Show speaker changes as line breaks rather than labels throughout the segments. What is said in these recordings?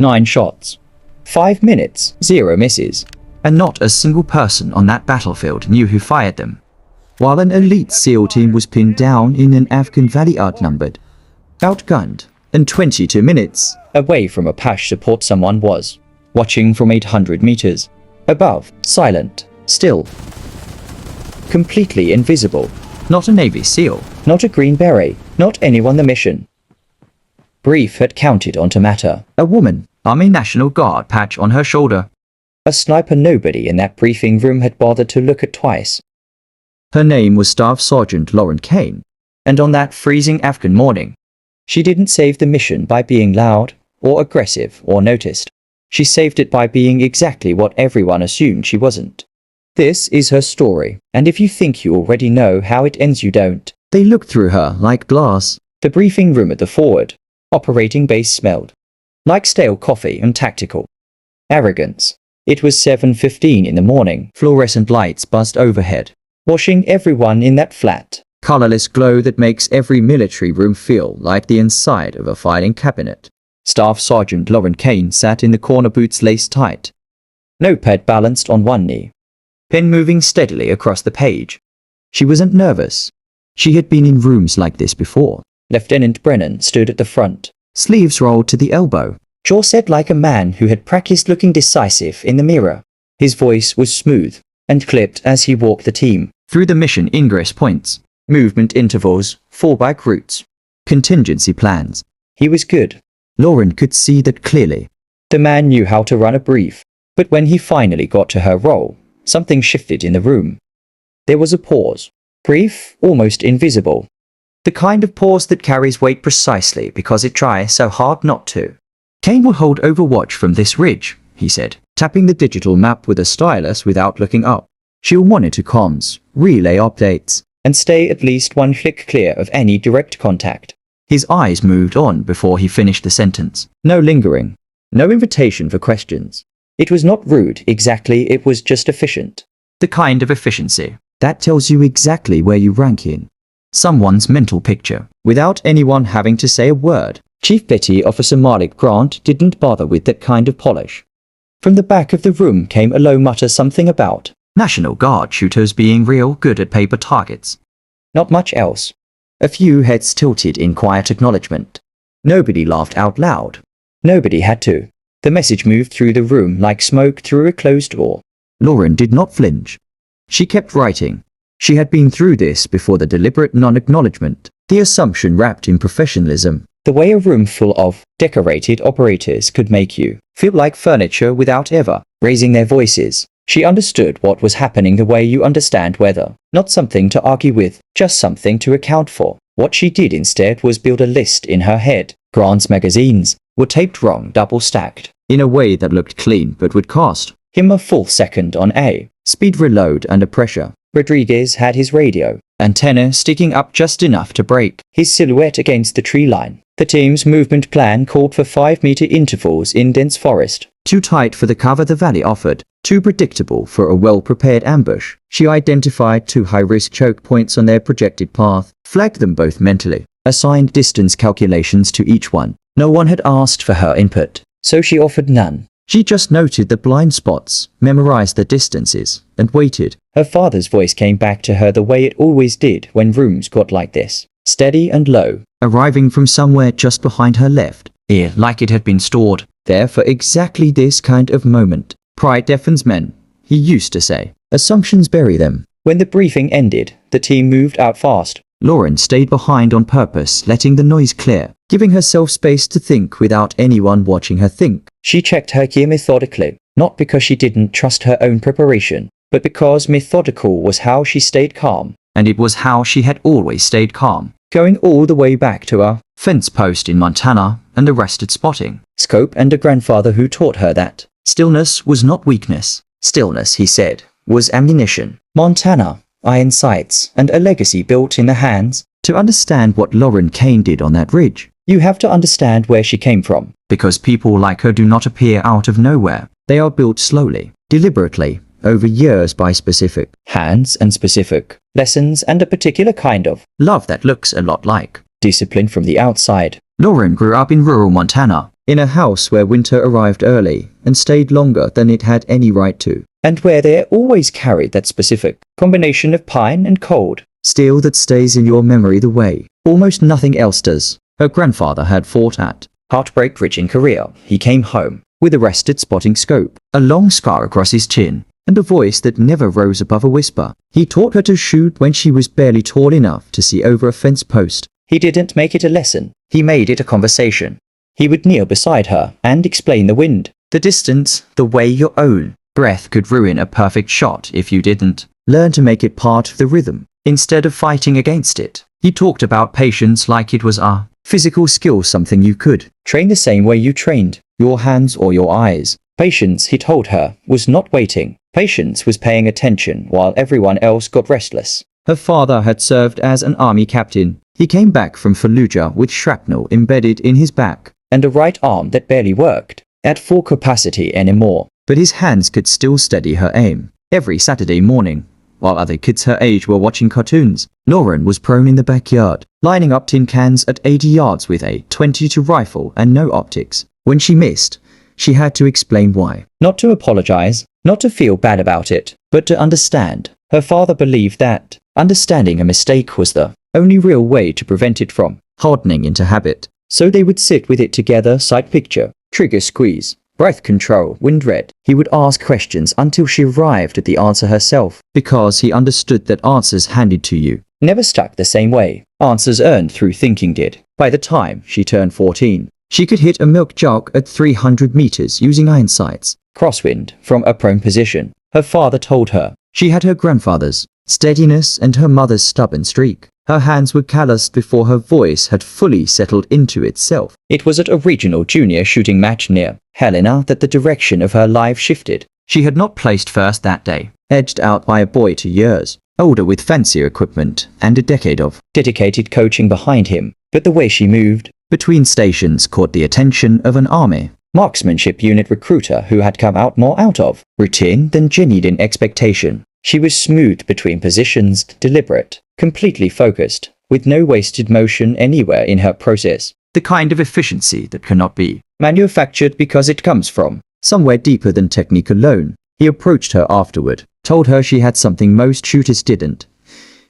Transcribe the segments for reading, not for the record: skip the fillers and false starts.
9 shots. 5 minutes, 0 misses. And not a single person on that battlefield knew who fired them. While an elite SEAL team was pinned down in an Afghan valley outnumbered, outgunned, and 22 minutes away from a PASH support, someone was watching from 800 meters above, silent, still, completely invisible. Not a Navy SEAL, not a Green Beret, not anyone the mission brief had counted on to matter. A woman, Army National Guard patch on her shoulder. A sniper nobody in that briefing room had bothered to look at twice. Her name was Staff Sergeant Lauren Kaine, and on that freezing Afghan morning, she didn't save the mission by being loud, or aggressive, or noticed. She saved it by being exactly what everyone assumed she wasn't. This is her story, and if you think you already know how it ends, you don't. They looked through her like glass. The briefing room at the forward operating base smelled like stale coffee and tactical arrogance. It was 7:15 in the morning. Fluorescent lights buzzed overhead, washing everyone in that flat, colorless glow that makes every military room feel like the inside of a filing cabinet. Staff Sergeant Lauren Kaine sat in the corner, boots laced tight, notepad balanced on one knee, pen moving steadily across the page. She wasn't nervous. She had been in rooms like this before. Lieutenant Brennan stood at the front, sleeves rolled to the elbow, jaw set like a man who had practiced looking decisive in the mirror. His voice was smooth and clipped as he walked the team through the mission ingress points, movement intervals, fallback routes, contingency plans. He was good. Lauren could see that clearly. The man knew how to run a brief, but when he finally got to her role, something shifted in the room. There was a pause, brief, almost invisible. The kind of pause that carries weight precisely because it tries so hard not to. Kaine will hold overwatch from this ridge, he said, tapping the digital map with a stylus without looking up. She'll monitor comms, relay updates, and stay at least one click clear of any direct contact. His eyes moved on before he finished the sentence. No lingering. No invitation for questions. It was not rude exactly, it was just efficient. The kind of efficiency that tells you exactly where you rank in someone's mental picture, without anyone having to say a word. Chief Petty Officer Malik Grant didn't bother with that kind of polish. From the back of the room came a low mutter, something about National Guard shooters being real good at paper targets. Not much else. A few heads tilted in quiet acknowledgement. Nobody laughed out loud. Nobody had to. The message moved through the room like smoke through a closed door. Lauren did not flinch. She kept writing. She had been through this before, the deliberate non-acknowledgement, the assumption wrapped in professionalism, the way a room full of decorated operators could make you feel like furniture without ever raising their voices. She understood what was happening the way you understand weather, not something to argue with, just something to account for. What she did instead was build a list in her head. Grant's magazines were taped wrong, double stacked, in a way that looked clean but would cost him a full second on a speed reload under pressure. Rodriguez had his radio antenna sticking up just enough to break his silhouette against the tree line. The team's movement plan called for 5-meter intervals in dense forest. Too tight for the cover the valley offered, too predictable for a well-prepared ambush. She identified 2 high-risk choke points on their projected path, flagged them both mentally, assigned distance calculations to each one. No one had asked for her input, so she offered none. She just noted the blind spots, memorized the distances, and waited. Her father's voice came back to her the way it always did when rooms got like this, steady and low, arriving from somewhere just behind her left ear, like it had been stored there for exactly this kind of moment. Pride deafens men, he used to say. Assumptions bury them. When the briefing ended, the team moved out fast. Lauren stayed behind on purpose, letting the noise clear, giving herself space to think without anyone watching her think. She checked her gear methodically, not because she didn't trust her own preparation, but because methodical was how she stayed calm, and it was how she had always stayed calm, going all the way back to a fence post in Montana and arrested spotting scope and a grandfather who taught her that stillness was not weakness. Stillness, he said, was ammunition. Montana, iron sights, and a legacy built in the hands. To understand what Lauren Kaine did on that ridge, you have to understand where she came from. Because people like her do not appear out of nowhere. They are built slowly, deliberately, over years by specific hands and specific lessons and a particular kind of love that looks a lot like discipline from the outside. Lauren grew up in rural Montana, in a house where winter arrived early and stayed longer than it had any right to, and where they always carried that specific combination of pine and cold steel that stays in your memory the way almost nothing else does. Her grandfather had fought at Heartbreak Ridge in Korea. He came home with a rusted spotting scope, a long scar across his chin, and a voice that never rose above a whisper. He taught her to shoot when she was barely tall enough to see over a fence post. He didn't make it a lesson. He made it a conversation. He would kneel beside her and explain the wind, the distance, the way your own breath could ruin a perfect shot if you didn't learn to make it part of the rhythm, instead of fighting against it. He talked about patience like it was a physical skill, something you could train the same way you trained your hands or your eyes. Patience, he told her, was not waiting. Patience was paying attention while everyone else got restless. Her father had served as an army captain. He came back from Fallujah with shrapnel embedded in his back and a right arm that barely worked at full capacity anymore, but his hands could still steady her aim. Every Saturday morning, while other kids her age were watching cartoons, Lauren was prone in the backyard, lining up tin cans at 80 yards with a .22 rifle and no optics. When she missed, she had to explain why. Not to apologize, not to feel bad about it, but to understand. Her father believed that understanding a mistake was the only real way to prevent it from hardening into habit. So they would sit with it together, sight picture, trigger squeeze, breath control, wind read. He would ask questions until she arrived at the answer herself, because he understood that answers handed to you never stuck the same way. Answers earned through thinking did. By the time she turned 14, she could hit a milk jug at 300 meters using iron sights, crosswind, from a prone position. Her father told her she had her grandfather's steadiness and her mother's stubborn streak. Her hands were calloused before her voice had fully settled into itself. It was at a regional junior shooting match near Helena that the direction of her life shifted. She had not placed first that day, edged out by a boy 2 years older with fancier equipment and a decade of dedicated coaching behind him. But the way she moved between stations caught the attention of an army marksmanship unit recruiter who had come out more out of routine than genuine expectation. She was smooth between positions, deliberate, completely focused, with no wasted motion anywhere in her process. The kind of efficiency that cannot be manufactured because it comes from somewhere deeper than technique alone. He approached her afterward, told her she had something most shooters didn't.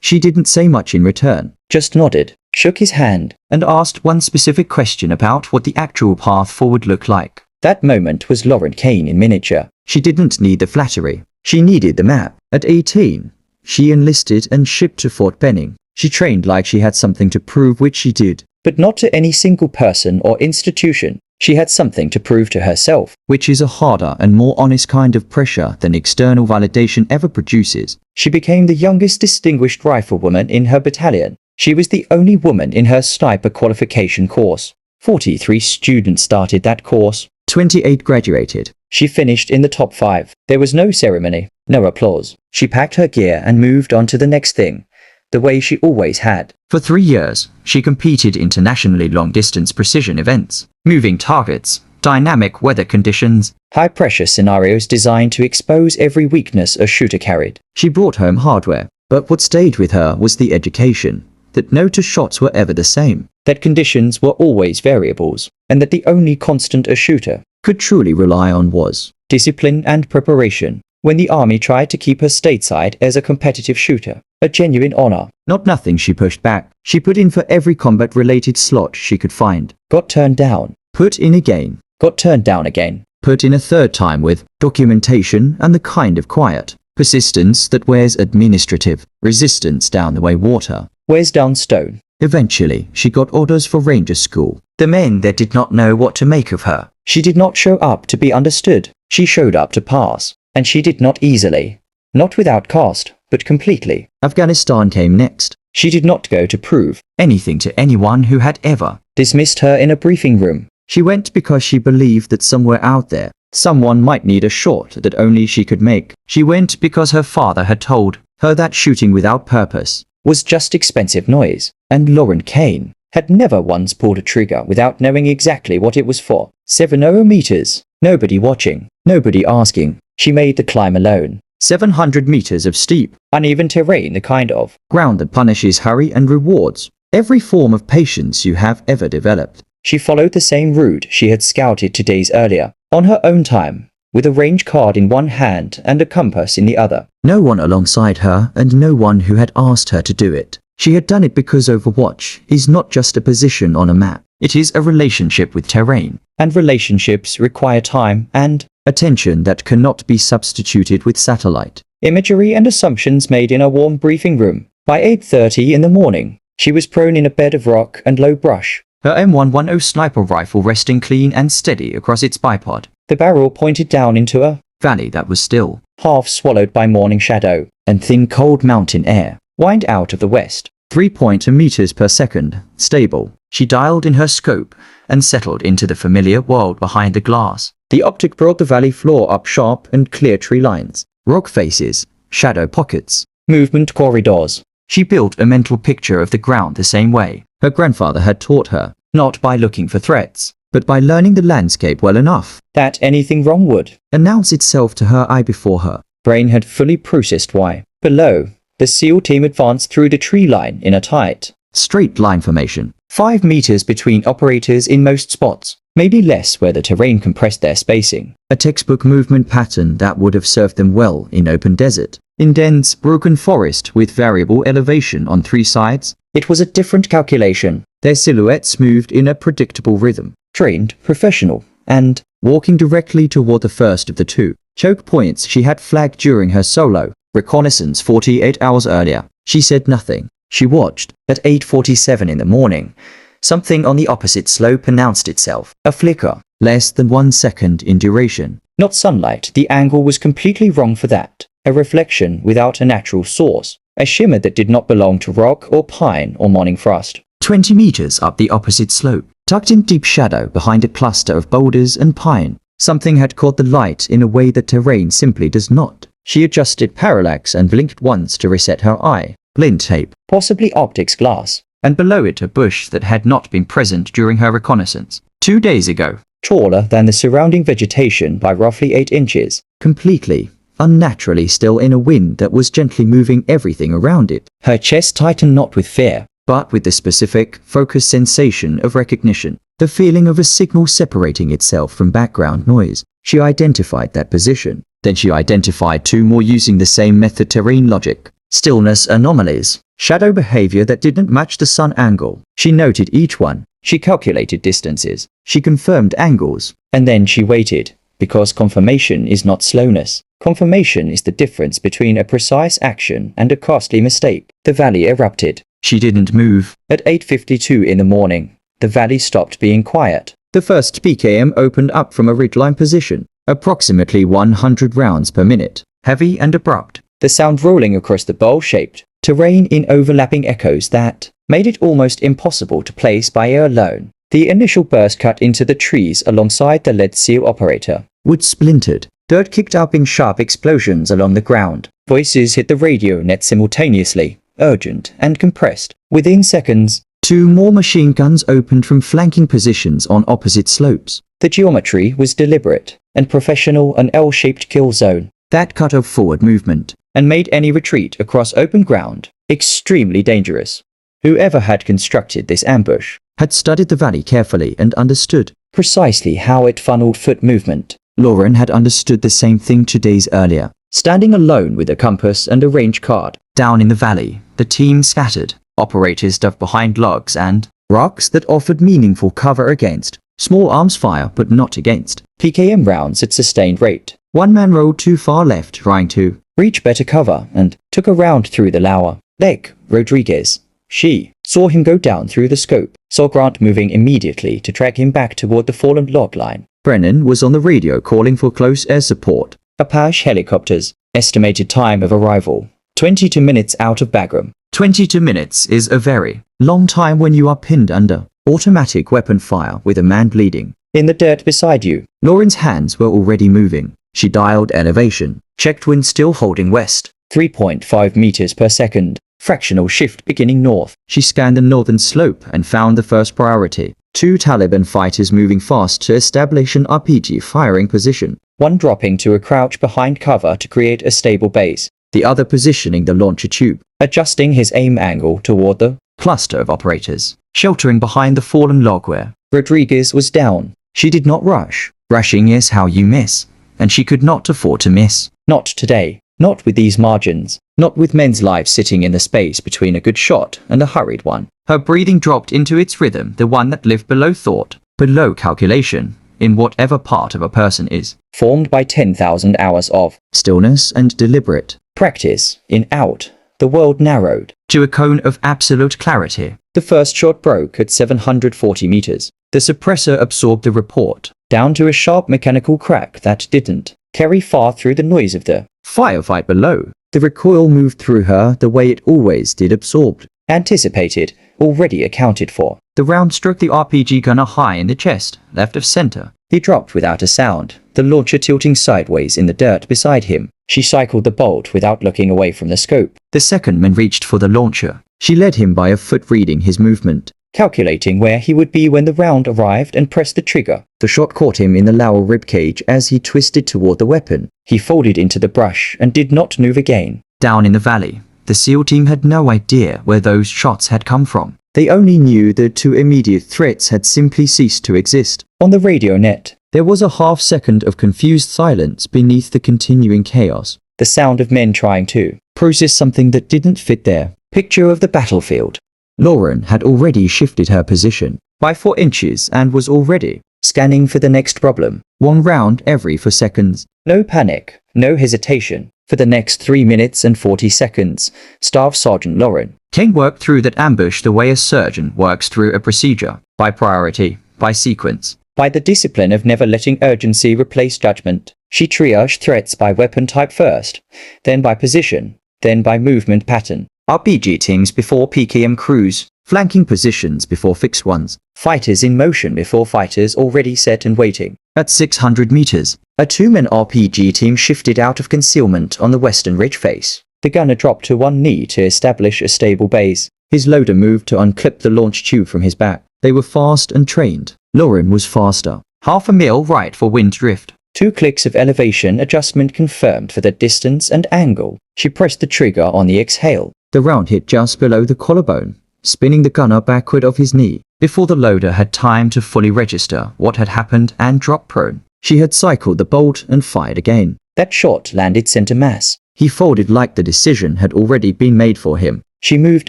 She didn't say much in return, just nodded, shook his hand, and asked one specific question about what the actual path forward looked like. That moment was Lauren Kaine in miniature. She didn't need the flattery. She needed the map. At 18, she enlisted and shipped to Fort Benning. She trained like she had something to prove, which she did. But not to any single person or institution. She had something to prove to herself, which is a harder and more honest kind of pressure than external validation ever produces. She became the youngest distinguished riflewoman in her battalion. She was the only woman in her sniper qualification course. 43 students started that course. 28 graduated. She finished in the top 5. There was no ceremony, no applause. She packed her gear and moved on to the next thing, the way she always had. For 3 years, she competed internationally long-distance precision events, moving targets, dynamic weather conditions, high-pressure scenarios designed to expose every weakness a shooter carried. She brought home hardware, but what stayed with her was the education that no two shots were ever the same, that conditions were always variables, and that the only constant a shooter could truly rely on was discipline and preparation. When the army tried to keep her stateside as a competitive shooter, a genuine honor, not nothing she pushed back. She put in for every combat-related slot she could find, got turned down, put in again, got turned down again, put in a third time with documentation and the kind of quiet persistence that wears administrative resistance down the way water wears down stone. Eventually, she got orders for Ranger School. The men there did not know what to make of her. She did not show up to be understood. She showed up to pass. And she did not easily. Not without cost, but completely. Afghanistan came next. She did not go to prove anything to anyone who had ever dismissed her in a briefing room. She went because she believed that somewhere out there, someone might need a shot that only she could make. She went because her father had told her that shooting without purpose was just expensive noise. And Lauren Kaine had never once pulled a trigger without knowing exactly what it was for. 700 meters. Nobody watching. Nobody asking. She made the climb alone. 700 meters of steep, uneven terrain, the kind of ground that punishes hurry and rewards every form of patience you have ever developed. She followed the same route she had scouted 2 days earlier, on her own time, with a range card in one hand and a compass in the other. No one alongside her and no one who had asked her to do it. She had done it because Overwatch is not just a position on a map. It is a relationship with terrain, and relationships require time and attention that cannot be substituted with satellite imagery and assumptions made in a warm briefing room. By 8:30 in the morning, she was prone in a bed of rock and low brush, her M110 sniper rifle resting clean and steady across its bipod, the barrel pointed down into a valley that was still, half swallowed by morning shadow, and thin cold mountain air whined out of the west. 3.2 meters per second, stable. She dialed in her scope and settled into the familiar world behind the glass. The optic brought the valley floor up sharp and clear tree lines, rock faces, shadow pockets, movement corridors. She built a mental picture of the ground the same way her grandfather had taught her, not by looking for threats, but by learning the landscape well enough that anything wrong would announce itself to her eye before her. Brain had fully processed why. Below, the SEAL team advanced through the tree line in a tight, straight line formation, 5 meters between operators in most spots, maybe less where the terrain compressed their spacing. A textbook movement pattern that would have served them well in open desert. In dense, broken forest with variable elevation on 3 sides, it was a different calculation. Their silhouettes moved in a predictable rhythm, trained, professional, and walking directly toward the first of the 2 choke points she had flagged during her solo reconnaissance 48 hours earlier. She said nothing. She watched. At 8:47 in the morning, something on the opposite slope announced itself. A flicker, less than 1 second in duration. Not sunlight, the angle was completely wrong for that. A reflection without a natural source. A shimmer that did not belong to rock or pine or morning frost. 20 meters up the opposite slope, tucked in deep shadow behind a cluster of boulders and pine, something had caught the light in a way that terrain simply does not. She adjusted parallax and blinked once to reset her eye. Blind tape, possibly optics glass, and below it a bush that had not been present during her reconnaissance 2 days ago. Taller than the surrounding vegetation by roughly 8 inches, completely, unnaturally still in a wind that was gently moving everything around it. Her chest tightened not with fear, but with the specific, focused sensation of recognition. The feeling of a signal separating itself from background noise. She identified that position. Then she identified 2 more using the same method: terrain logic, stillness anomalies, shadow behavior that didn't match the sun angle. She noted each one. She calculated distances. She confirmed angles. And then she waited, because confirmation is not slowness. Confirmation is the difference between a precise action and a costly mistake. The valley erupted. She didn't move. At 8:52 in the morning, the valley stopped being quiet. The first PKM opened up from a ridgeline position, approximately 100 rounds per minute, heavy and abrupt, the sound rolling across the bowl-shaped terrain in overlapping echoes that made it almost impossible to place by ear alone. The initial burst cut into the trees alongside the lead SEAL operator. Wood splintered. Dirt kicked up in sharp explosions along the ground. Voices hit the radio net simultaneously, urgent and compressed. Within seconds, 2 more machine guns opened from flanking positions on opposite slopes. The geometry was deliberate and professional, an L-shaped kill zone that cut off forward movement and made any retreat across open ground extremely dangerous. Whoever had constructed this ambush had studied the valley carefully and understood precisely how it funneled foot movement. Lauren had understood the same thing 2 days earlier. Standing alone with a compass and a range card, down in the valley, the team scattered. Operators dove behind logs and rocks that offered meaningful cover against small arms fire, but not against PKM rounds at sustained rate. One man rolled too far left, trying to reach better cover, and took a round through the lower leg. Rodriguez. She saw him go down through the scope, saw Grant moving immediately to track him back toward the fallen log line. Brennan was on the radio calling for close air support. Apache helicopters. Estimated time of arrival: 22 minutes out of Bagram. 22 minutes is a very long time when you are pinned under automatic weapon fire with a man bleeding in the dirt beside you. Lauren's hands were already moving. She dialed elevation, checked wind still holding west, 3.5 meters per second, fractional shift beginning north. She scanned the northern slope and found the first priority: 2 Taliban fighters moving fast to establish an RPG firing position, one dropping to a crouch behind cover to create a stable base, the other positioning the launcher tube, adjusting his aim angle toward the cluster of operators, sheltering behind the fallen log where Rodriguez was down. She did not rush. Rushing is how you miss. And she could not afford to miss. Not today. Not with these margins. Not with men's lives sitting in the space between a good shot and a hurried one. Her breathing dropped into its rhythm, the one that lived below thought, below calculation, in whatever part of a person is formed by 10,000 hours of stillness and deliberate practice. In out, the world narrowed to a cone of absolute clarity. The first shot broke at 740 meters. The suppressor absorbed the report, down to a sharp mechanical crack that didn't carry far through the noise of the firefight below. The recoil moved through her the way it always did, absorbed, anticipated, already accounted for. The round struck the RPG gunner high in the chest, left of center. He dropped without a sound, the launcher tilting sideways in the dirt beside him. She cycled the bolt without looking away from the scope. The second man reached for the launcher. She led him by a foot, reading his movement, calculating where he would be when the round arrived, and pressed the trigger. The shot caught him in the lower ribcage as he twisted toward the weapon. He folded into the brush and did not move again. Down in the valley, the SEAL team had no idea where those shots had come from. They only knew the two immediate threats had simply ceased to exist. On the radio net, there was a half-second of confused silence beneath the continuing chaos. The sound of men trying to process something that didn't fit their picture of the battlefield. Lauren had already shifted her position by 4 inches and was already scanning for the next problem. 1 round every 4 seconds. No panic, no hesitation. For the next 3 minutes and 40 seconds, Staff Sergeant Lauren Kaine worked through that ambush the way a surgeon works through a procedure, by priority, by sequence, by the discipline of never letting urgency replace judgment. She triaged threats by weapon type first, then by position, then by movement pattern. RPG teams before PKM crews, flanking positions before fixed ones, fighters in motion before fighters already set and waiting. At 600 meters, a 2-man RPG team shifted out of concealment on the western ridge face. The gunner dropped to one knee to establish a stable base. His loader moved to unclip the launch tube from his back. They were fast and trained. Lauren was faster. 1/2 mil right for wind drift. 2 clicks of elevation adjustment confirmed for the distance and angle. She pressed the trigger on the exhale. The round hit just below the collarbone, spinning the gunner backward of his knee. Before the loader had time to fully register what had happened and drop prone, she had cycled the bolt and fired again. That shot landed center mass. He folded like the decision had already been made for him. She moved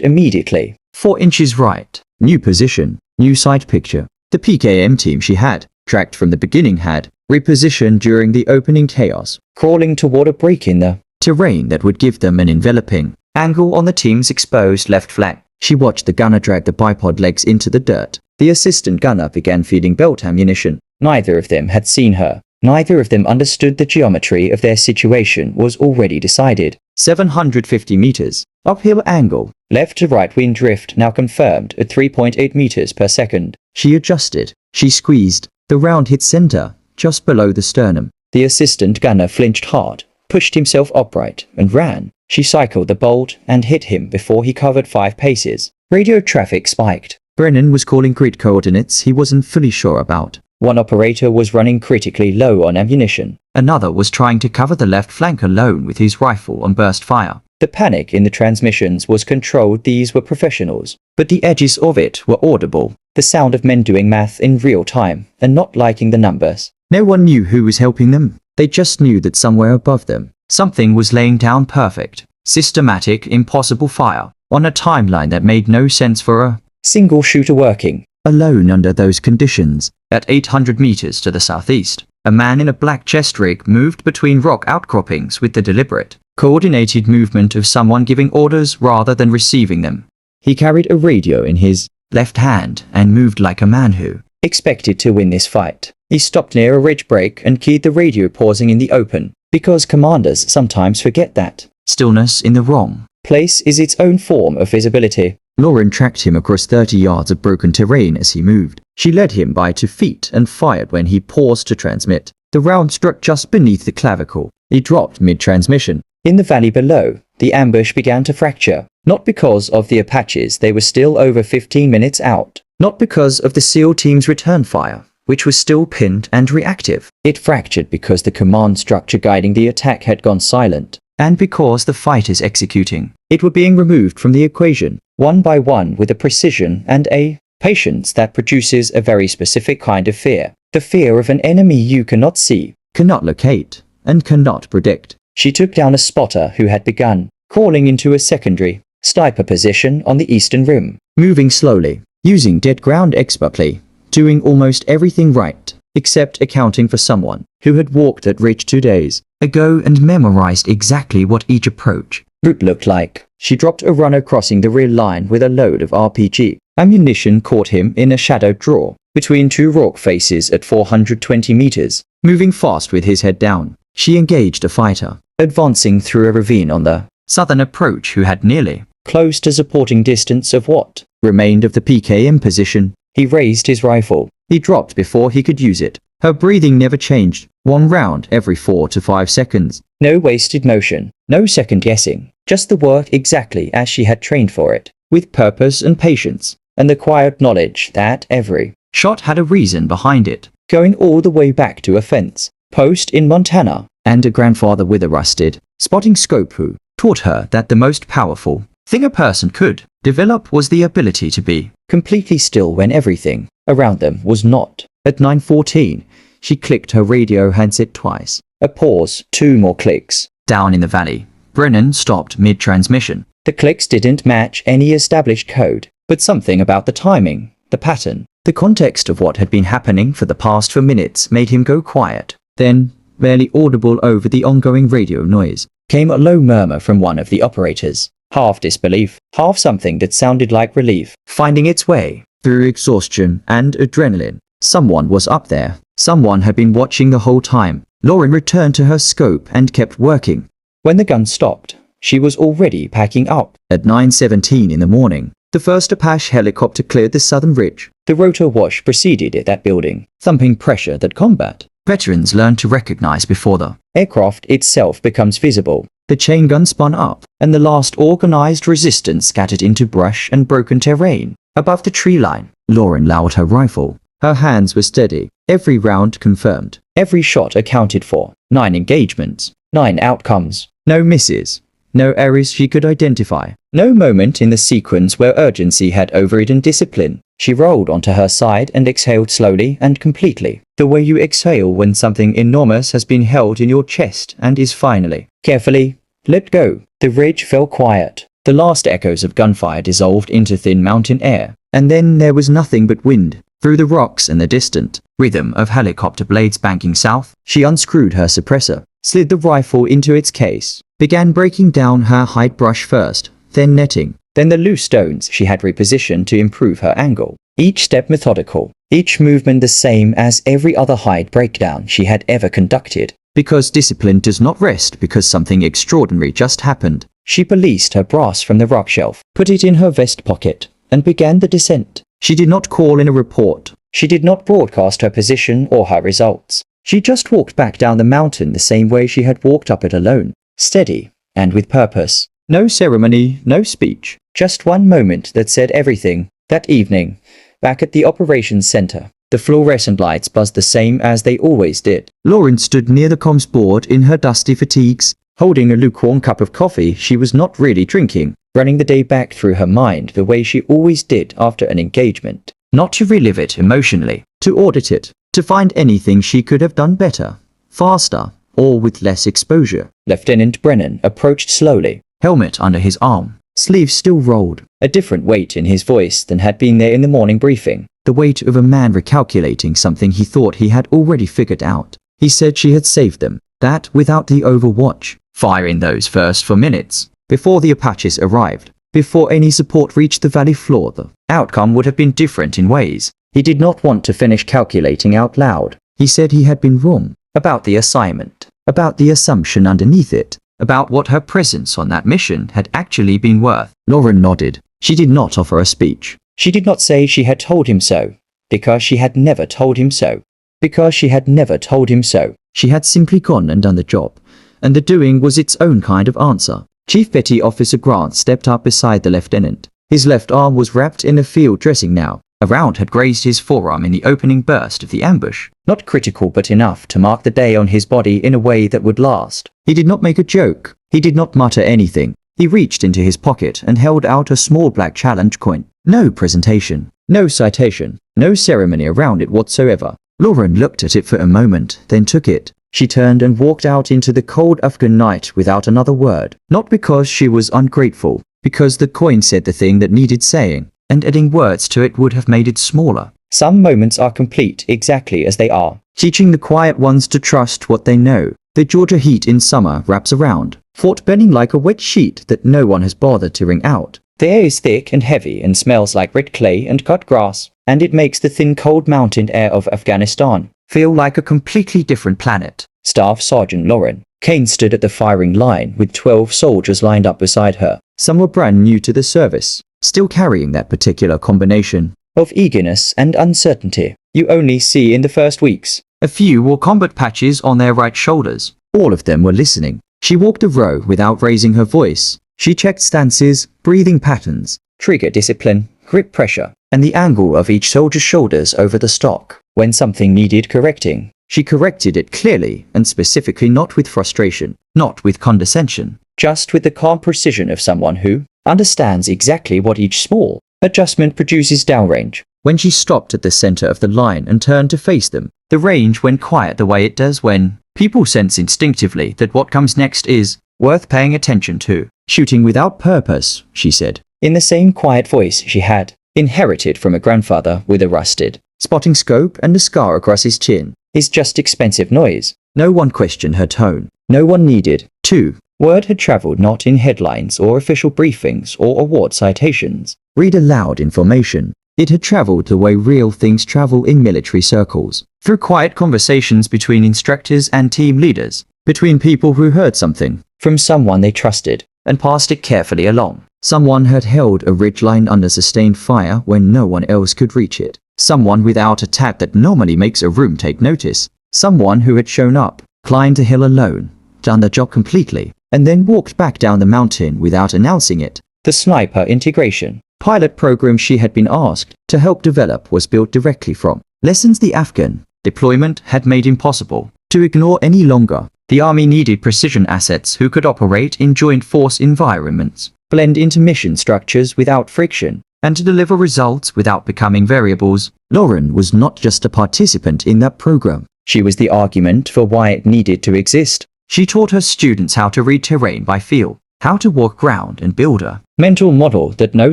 immediately. 4 inches right. New position. New sight picture. The PKM team she had tracked from the beginning had repositioned during the opening chaos, crawling toward a break in the terrain that would give them an enveloping angle on the team's exposed left flank. She watched the gunner drag the bipod legs into the dirt. The assistant gunner began feeding belt ammunition. Neither of them had seen her. Neither of them understood the geometry of their situation was already decided. 750 meters. Uphill angle. Left to right wind drift now confirmed at 3.8 meters per second. She adjusted. She squeezed. The round hit center, just below the sternum. The assistant gunner flinched hard, pushed himself upright, and ran. She cycled the bolt and hit him before he covered 5 paces. Radio traffic spiked. Brennan was calling grid coordinates he wasn't fully sure about. One operator was running critically low on ammunition. Another was trying to cover the left flank alone with his rifle on burst fire. The panic in the transmissions was controlled. These were professionals, but the edges of it were audible. The sound of men doing math in real time and not liking the numbers. No one knew who was helping them. They just knew that somewhere above them, something was laying down perfect, systematic, impossible fire on a timeline that made no sense for a single shooter working alone under those conditions. At 800 meters to the southeast, a man in a black chest rig moved between rock outcroppings with the deliberate, coordinated movement of someone giving orders rather than receiving them. He carried a radio in his left hand and moved like a man who expected to win this fight. He stopped near a ridge break and keyed the radio, pausing in the open, because commanders sometimes forget that stillness in the wrong place is its own form of visibility. Lauren tracked him across 30 yards of broken terrain as he moved. She led him by 2 feet and fired when he paused to transmit. The round struck just beneath the clavicle. He dropped mid-transmission. In the valley below, the ambush began to fracture. Not because of the Apaches, they were still over 15 minutes out. Not because of the SEAL team's return fire, which was still pinned and reactive. It fractured because the command structure guiding the attack had gone silent, and because the fighters executing it were being removed from the equation, one by one, with a precision and a Patience that produces a very specific kind of fear. The fear of an enemy you cannot see, cannot locate, and cannot predict. She took down a spotter who had begun crawling into a secondary sniper position on the eastern rim, moving slowly, using dead ground expertly, doing almost everything right, except accounting for someone who had walked that ridge 2 days ago and memorized exactly what each approach route looked like. She dropped a runner crossing the rear line with a load of RPG ammunition, caught him in a shadowed draw between two rock faces at 420 meters, moving fast with his head down. She engaged a fighter, advancing through a ravine on the southern approach who had nearly close to supporting distance of what remained of the PKM position. He raised his rifle. He dropped before he could use it. Her breathing never changed, 1 round every 4 to 5 seconds. No wasted motion, no second guessing, just the work exactly as she had trained for it, with purpose and patience, and the quiet knowledge that every shot had a reason behind it, going all the way back to a fence post in Montana, and a grandfather with a rusted spotting scope who taught her that the most powerful thing a person could develop was the ability to be completely still when everything around them was not. At 9:14, she clicked her radio handset twice. A pause, 2 more clicks. Down in the valley, Brennan stopped mid-transmission. The clicks didn't match any established code, but something about the timing, the pattern, the context of what had been happening for the past 4 minutes made him go quiet. Then, barely audible over the ongoing radio noise, came a low murmur from one of the operators. Half disbelief, half something that sounded like relief, finding its way through exhaustion and adrenaline. Someone was up there. Someone had been watching the whole time. Lauren returned to her scope and kept working. When the gun stopped, she was already packing up. At 9:17 in the morning, the first Apache helicopter cleared the southern ridge. The rotor wash preceded it that building, thumping pressure that combat veterans learn to recognize before the aircraft itself becomes visible. The chain gun spun up, and the last organized resistance scattered into brush and broken terrain. Above the tree line, Lauren lowered her rifle. Her hands were steady. Every round confirmed. Every shot accounted for. 9 engagements. 9 outcomes. No misses. No errors she could identify. No moment in the sequence where urgency had overridden discipline. She rolled onto her side and exhaled slowly and completely, the way you exhale when something enormous has been held in your chest and is finally, carefully, let go. The ridge fell quiet. The last echoes of gunfire dissolved into thin mountain air, and then there was nothing but wind. Through the rocks and the distant rhythm of helicopter blades banking south, she unscrewed her suppressor, slid the rifle into its case, began breaking down her hide brush first, then netting, then the loose stones she had repositioned to improve her angle. Each step methodical, each movement the same as every other hide breakdown she had ever conducted. Because discipline does not rest because something extraordinary just happened. She released her brass from the rock shelf, put it in her vest pocket, and began the descent. She did not call in a report. She did not broadcast her position or her results. She just walked back down the mountain the same way she had walked up it alone, steady and with purpose. No ceremony, no speech, just one moment that said everything. That evening, back at the operations center, the fluorescent lights buzzed the same as they always did. Lauren stood near the comms board in her dusty fatigues, holding a lukewarm cup of coffee she was not really drinking, running the day back through her mind the way she always did after an engagement. Not to relive it emotionally, to audit it, to find anything she could have done better, faster, or with less exposure. Lieutenant Brennan approached slowly, helmet under his arm, sleeves still rolled, a different weight in his voice than had been there in the morning briefing, the weight of a man recalculating something he thought he had already figured out. He said she had saved them, that without the overwatch fire in those first 4 minutes, before the Apaches arrived, before any support reached the valley floor, the outcome would have been different in ways. He did not want to finish calculating out loud. He said he had been wrong about the assignment, about the assumption underneath it, about what her presence on that mission had actually been worth. Lauren nodded. She did not offer a speech. She did not say she had told him so, because she had never told him so. Because she had never told him so. She had simply gone and done the job, and the doing was its own kind of answer. Chief Petty Officer Grant stepped up beside the lieutenant. His left arm was wrapped in a field dressing now. A round had grazed his forearm in the opening burst of the ambush. Not critical but enough to mark the day on his body in a way that would last. He did not make a joke. He did not mutter anything. He reached into his pocket and held out a small black challenge coin. No presentation, no citation, no ceremony around it whatsoever. Lauren looked at it for a moment, then took it. She turned and walked out into the cold Afghan night without another word. Not because she was ungrateful, because the coin said the thing that needed saying, and adding words to it would have made it smaller. Some moments are complete exactly as they are, teaching the quiet ones to trust what they know. The Georgia heat in summer wraps around, fort burning like a wet sheet that no one has bothered to wring out. The air is thick and heavy and smells like red clay and cut grass, and it makes the thin cold mountain air of Afghanistan feel like a completely different planet. Staff Sergeant Lauren Kaine stood at the firing line with 12 soldiers lined up beside her. Some were brand new to the service, still carrying that particular combination of eagerness and uncertainty you only see in the first weeks. A few wore combat patches on their right shoulders. All of them were listening. She walked a row without raising her voice. She checked stances, breathing patterns, trigger discipline, grip pressure, and the angle of each soldier's shoulders over the stock. When something needed correcting, she corrected it clearly and specifically, not with frustration, not with condescension, just with the calm precision of someone who understands exactly what each small adjustment produces downrange. When she stopped at the center of the line and turned to face them, the range went quiet the way it does when people sense instinctively that what comes next is worth paying attention to. Shooting without purpose, she said, in the same quiet voice she had inherited from a grandfather with a rusted spotting scope and a scar across his chin, is just expensive noise. No one questioned her tone. No one needed to. Word had traveled not in headlines or official briefings or award citations. Read aloud information. It had traveled the way real things travel in military circles, through quiet conversations between instructors and team leaders, between people who heard something from someone they trusted and passed it carefully along. Someone had held a ridgeline under sustained fire when no one else could reach it. Someone without a tat that normally makes a room take notice. Someone who had shown up, climbed a hill alone, done the job completely, and then walked back down the mountain without announcing it. The sniper integration pilot program she had been asked to help develop was built directly from lessons the Afghan deployment had made impossible to ignore any longer. The army needed precision assets who could operate in joint force environments, blend into mission structures without friction, and to deliver results without becoming variables. Lauren was not just a participant in that program. She was the argument for why it needed to exist. She taught her students how to read terrain by feel, how to walk ground and build a mental model that no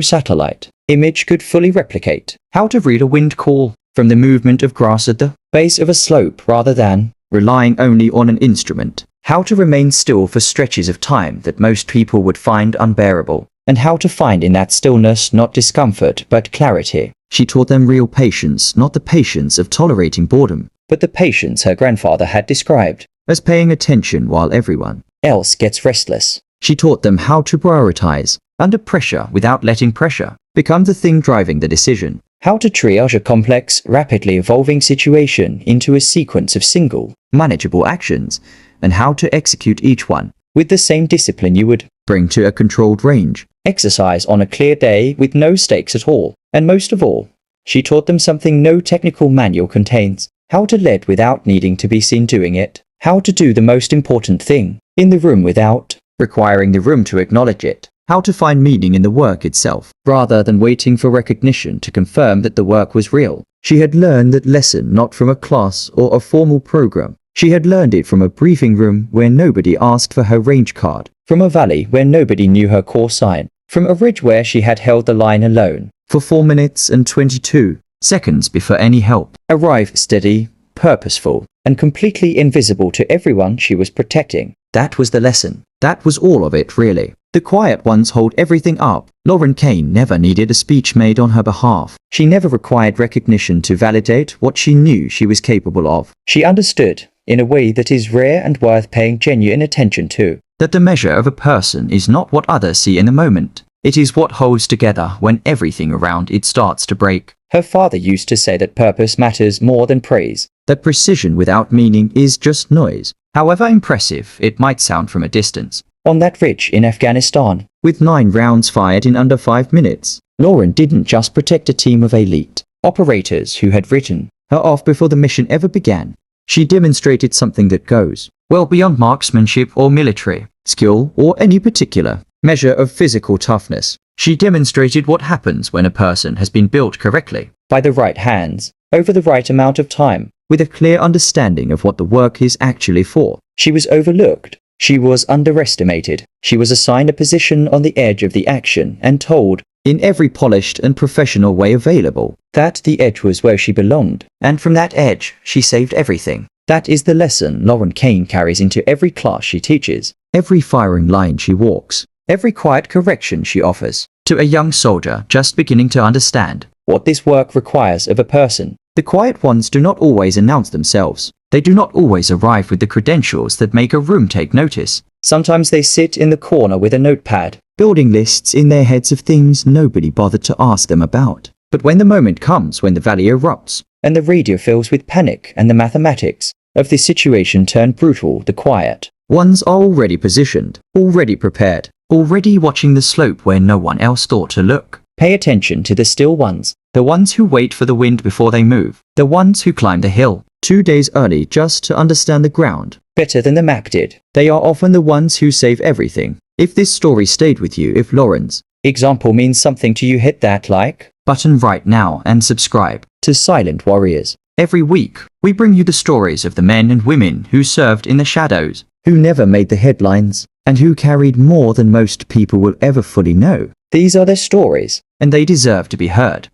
satellite image could fully replicate, how to read a wind call from the movement of grass at the base of a slope rather than relying only on an instrument, how to remain still for stretches of time that most people would find unbearable, and how to find in that stillness not discomfort but clarity. She taught them real patience, not the patience of tolerating boredom, but the patience her grandfather had described as paying attention while everyone else gets restless. She taught them how to prioritize under pressure without letting pressure become the thing driving the decision, how to triage a complex, rapidly evolving situation into a sequence of single, manageable actions, and how to execute each one with the same discipline you would bring to a controlled range exercise on a clear day with no stakes at all. And most of all, she taught them something no technical manual contains: how to lead without needing to be seen doing it, how to do the most important thing in the room without requiring the room to acknowledge it, how to find meaning in the work itself, rather than waiting for recognition to confirm that the work was real. She had learned that lesson not from a class or a formal program. She had learned it from a briefing room where nobody asked for her range card, from a valley where nobody knew her call sign, from a ridge where she had held the line alone for 4 minutes and 22 seconds before any help arrived, steady, purposeful, and completely invisible to everyone she was protecting. That was the lesson. That was all of it, really. The quiet ones hold everything up. Lauren Kaine never needed a speech made on her behalf. She never required recognition to validate what she knew she was capable of. She understood, in a way that is rare and worth paying genuine attention to, that the measure of a person is not what others see in the moment. It is what holds together when everything around it starts to break. Her father used to say that purpose matters more than praise, that precision without meaning is just noise, however impressive it might sound from a distance. On that ridge in Afghanistan, with 9 rounds fired in under 5 minutes, Lauren didn't just protect a team of elite operators who had written her off before the mission ever began. She demonstrated something that goes well beyond marksmanship or military skill or any particular measure of physical toughness. She demonstrated what happens when a person has been built correctly, by the right hands, over the right amount of time, with a clear understanding of what the work is actually for. She was overlooked. She was underestimated. She was assigned a position on the edge of the action and told, in every polished and professional way available, that the edge was where she belonged, and from that edge she saved everything. That is the lesson Lauren Kaine carries into every class she teaches, every firing line she walks, every quiet correction she offers. To a young soldier just beginning to understand what this work requires of a person, the quiet ones do not always announce themselves. They do not always arrive with the credentials that make a room take notice. Sometimes they sit in the corner with a notepad, building lists in their heads of things nobody bothered to ask them about. But when the moment comes, when the valley erupts, and the radio fills with panic and the mathematics of the situation turn brutal, the quiet ones are already positioned, already prepared, already watching the slope where no one else thought to look. Pay attention to the still ones, the ones who wait for the wind before they move, the ones who climb the hill 2 days early just to understand the ground better than the map did. They are often the ones who save everything. If this story stayed with you, if Lauren's example means something to you, hit that like button right now and subscribe to Silent Warriors. Every week, we bring you the stories of the men and women who served in the shadows, who never made the headlines, and who carried more than most people will ever fully know. These are their stories, and they deserve to be heard.